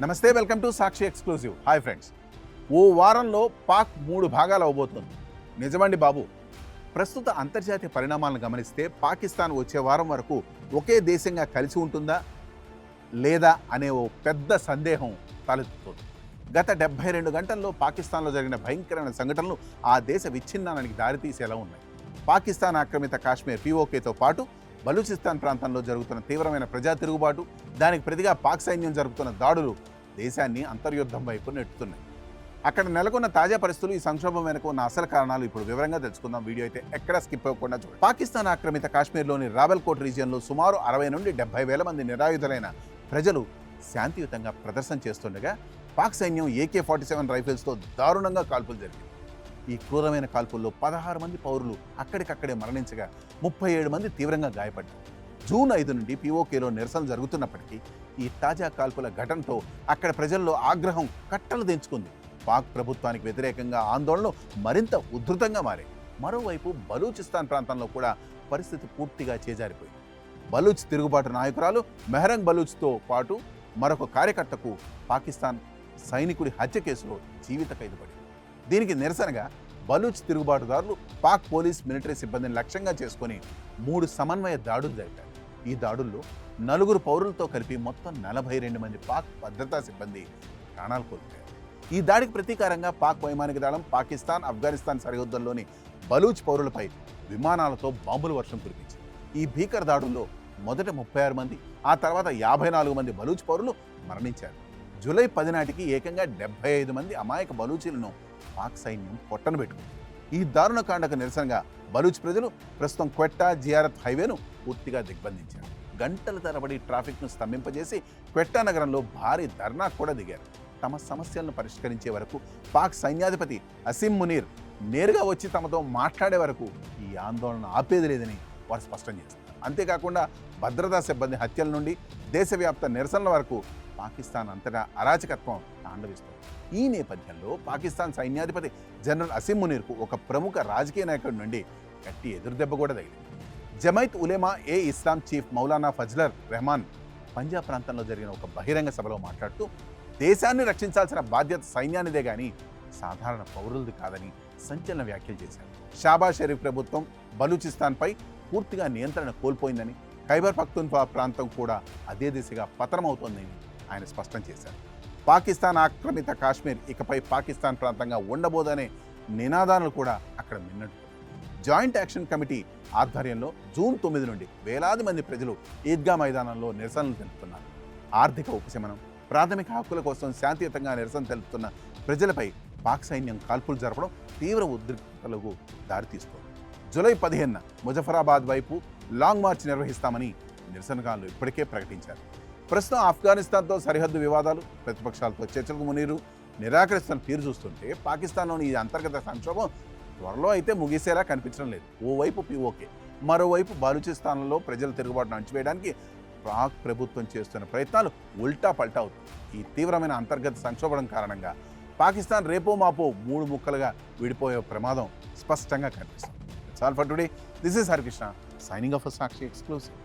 నమస్తే, welcome to Sakshi exclusive. Hi friends. ఓ వారంలో పాక్ 3 భాగాలు అవబోతుంది. నిజమండి బాబు. ప్రస్తుత అంతర్జాతీయ పరిణామాలను గమనిస్తే పాకిస్తాన్ వచ్చే వారం వరకు ఒకే దేశంగా కలిసి ఉంటుందా లేదా అనే ఓ పెద్ద సందేహం తలెత్తుతుంది. గత 72 గంటల్లో పాకిస్తాన్లో జరిగిన భయంకరమైన సంఘటనలు ఆ దేశ విచ్ఛిన్నానికి దారితీసేలా ఉన్నాయి. పాకిస్తాన్ ఆక్రమిత కాశ్మీర్ పీఓకేతో పాటు బలూచిస్తాన్ ప్రాంతంలో జరుగుతున్న తీవ్రమైన ప్రజా తిరుగుబాటు, దానికి ప్రతిగా పాక్ సైన్యం జరుపుతున్న దాడులు దేశాన్ని అంతర్యుద్ధం వైపు నెట్టుతున్నాయి. అక్కడ నెలకొన్న తాజా పరిస్థితులు, ఈ సంక్షోభం వెనుక ఉన్న అసలు కారణాలు ఇప్పుడు వివరంగా తెలుసుకుందాం. వీడియో అయితే ఎక్కడ స్కిప్ అవ్వకుండా చూడండి. పాకిస్తాన్ ఆక్రమిత కాశ్మీర్లోని రావెల్కోట్ రీజియన్లో సుమారు 60 నుండి 70 వేల మంది నిరాయుధులైన ప్రజలు శాంతియుతంగా ప్రదర్శన చేస్తుండగా పాక్ సైన్యం AK-47 రైఫిల్స్తో దారుణంగా కాల్పులు జరిగింది. ఈ క్రూరమైన కాల్పుల్లో 16 మంది పౌరులు అక్కడికక్కడే మరణించగా 37 మంది తీవ్రంగా గాయపడ్డారు. జూన్ 5 నుండి పీఓకేలో నిరసనలు జరుగుతున్నప్పటికీ ఈ తాజా కాల్పుల ఘటనతో అక్కడ ప్రజల్లో ఆగ్రహం కట్టలు తెంచుకుంది. పాక్ ప్రభుత్వానికి వ్యతిరేకంగా ఆందోళనలు మరింత ఉధృతంగా మారాయి. మరోవైపు బలూచిస్తాన్ ప్రాంతంలో కూడా పరిస్థితి పూర్తిగా చేజారిపోయింది. బలూచ్ తిరుగుబాటు నాయకురాలు మెహరంగ్ బలూచ్తో పాటు మరొక కార్యకర్తకు పాకిస్తాన్ సైనికుడి హత్య కేసులో జీవిత ఖైదు పడింది. దీనికి నిరసనగా బలూచ్ తిరుగుబాటుదారులు పాక్ పోలీస్, మిలిటరీ సిబ్బందిని లక్ష్యంగా చేసుకుని 3 సమన్వయ దాడులు జరిపారు. ఈ దాడుల్లో 4 పౌరులతో కలిపి మొత్తం 42 మంది పాక్ భద్రతా సిబ్బంది ప్రాణాలు కోల్పోయారు. ఈ దాడికి ప్రతీకారంగా పాక్ వైమానిక దళం పాకిస్తాన్, ఆఫ్ఘనిస్తాన్ సరిహద్దుల్లోని బలూచ్ పౌరులపై విమానాలతో బాంబుల వర్షం కురిపించింది. ఈ భీకర దాడుల్లో మొదట 36 మంది, ఆ తర్వాత 54 మంది బలూచ్ పౌరులు మరణించారు. జూలై 10 నాటికి ఏకంగా 75 మంది అమాయక బలూచీలను పాక్ సైన్యం పొట్టన పెట్టుకుంది. ఈ దారుణకాండకు నిరసనగా బలూచ్ ప్రజలు ప్రస్తుతం క్వెట్టా జియారత్ హైవేను పూర్తిగా దిగ్బంధించారు. గంటల తరబడి ట్రాఫిక్ను స్తంభింపజేసి క్వెట్టా నగరంలో భారీ ధర్నా కూడా దిగారు. తమ సమస్యలను పరిష్కరించే వరకు, పాక్ సైన్యాధిపతి అసిమ్ మునీర్ నేరుగా వచ్చి తమతో మాట్లాడే వరకు ఈ ఆందోళన ఆపేది లేదని వారు స్పష్టం చేస్తారు. అంతేకాకుండా భద్రతా సిబ్బంది హత్యల నుండి దేశవ్యాప్త నిరసనల వరకు పాకిస్తాన్ అంతటా అరాచకత్వం తాండవిస్తోంది. ఈ నేపథ్యంలో పాకిస్తాన్ సైన్యాధిపతి జనరల్ అసిమ్ మునీర్కు ఒక ప్రముఖ రాజకీయ నాయకుడి నుండి గట్టి ఎదురుదెబ్బ కూడా తగిలింది. జమైత్ ఉలేమా ఏ ఇస్లాం చీఫ్ మౌలానా ఫజ్లర్ రెహమాన్ పంజాబ్ ప్రాంతంలో జరిగిన ఒక బహిరంగ సభలో మాట్లాడుతూ దేశాన్ని రక్షించాల్సిన బాధ్యత సైన్యానిదే కానీ సాధారణ పౌరులది కాదని సంచలన వ్యాఖ్యలు చేశారు. షాబాజ్ షరీఫ్ ప్రభుత్వం బలూచిస్తాన్పై పూర్తిగా నియంత్రణ కోల్పోయిందని, ఖైబర్ పఖ్తూన్ఖ్వా ప్రాంతం కూడా అదే దిశగా పతనమవుతోందని ఆయన స్పష్టం చేశారు. పాకిస్తాన్ ఆక్రమిత కాశ్మీర్ ఇకపై పాకిస్తాన్ ప్రాంతంగా ఉండబోదనే నినాదాలు కూడా అక్కడ మిన్నట్టు. జాయింట్ యాక్షన్ కమిటీ ఆధ్వర్యంలో జూన్ 9 నుండి వేలాది మంది ప్రజలు ఈద్గా మైదానంలో నిరసనలు తెలుపుతున్నారు. ఆర్థిక ఉపశమనం, ప్రాథమిక హక్కుల కోసం శాంతియుతంగా నిరసన తెలుపుతున్న ప్రజలపై పాక్ సైన్యం కాల్పులు జరపడం తీవ్ర ఉద్రిక్తతలకు దారితీస్తోంది. జూలై 15న ముజఫరాబాద్ వైపు లాంగ్ మార్చ్ నిర్వహిస్తామని నిరసనకారులు ఇప్పటికే ప్రకటించారు. ప్రస్తుతం ఆఫ్ఘనిస్తాన్తో సరిహద్దు వివాదాలు, ప్రతిపక్షాలతో చర్చలకు మునీరు నిరాకరిస్తున్న తీరు చూస్తుంటే పాకిస్తాన్లోని ఈ అంతర్గత సంక్షోభం త్వరలో అయితే ముగిసేలా కనిపించడం లేదు. ఓవైపు పీఓకే, మరోవైపు బలూచిస్తాన్లో ప్రజల తిరుగుబాటును అణచివేయడానికి పాక్ ప్రభుత్వం చేస్తున్న ప్రయత్నాలు ఉల్టా పల్టా అవుతుంది. ఈ తీవ్రమైన అంతర్గత సంక్షోభం కారణంగా పాకిస్తాన్ రేపో మాపో 3 ముక్కలుగా విడిపోయే ప్రమాదం స్పష్టంగా కనిపిస్తుంది. That's all for today. This is Harikrishna signing off for Sakshi Exclusive.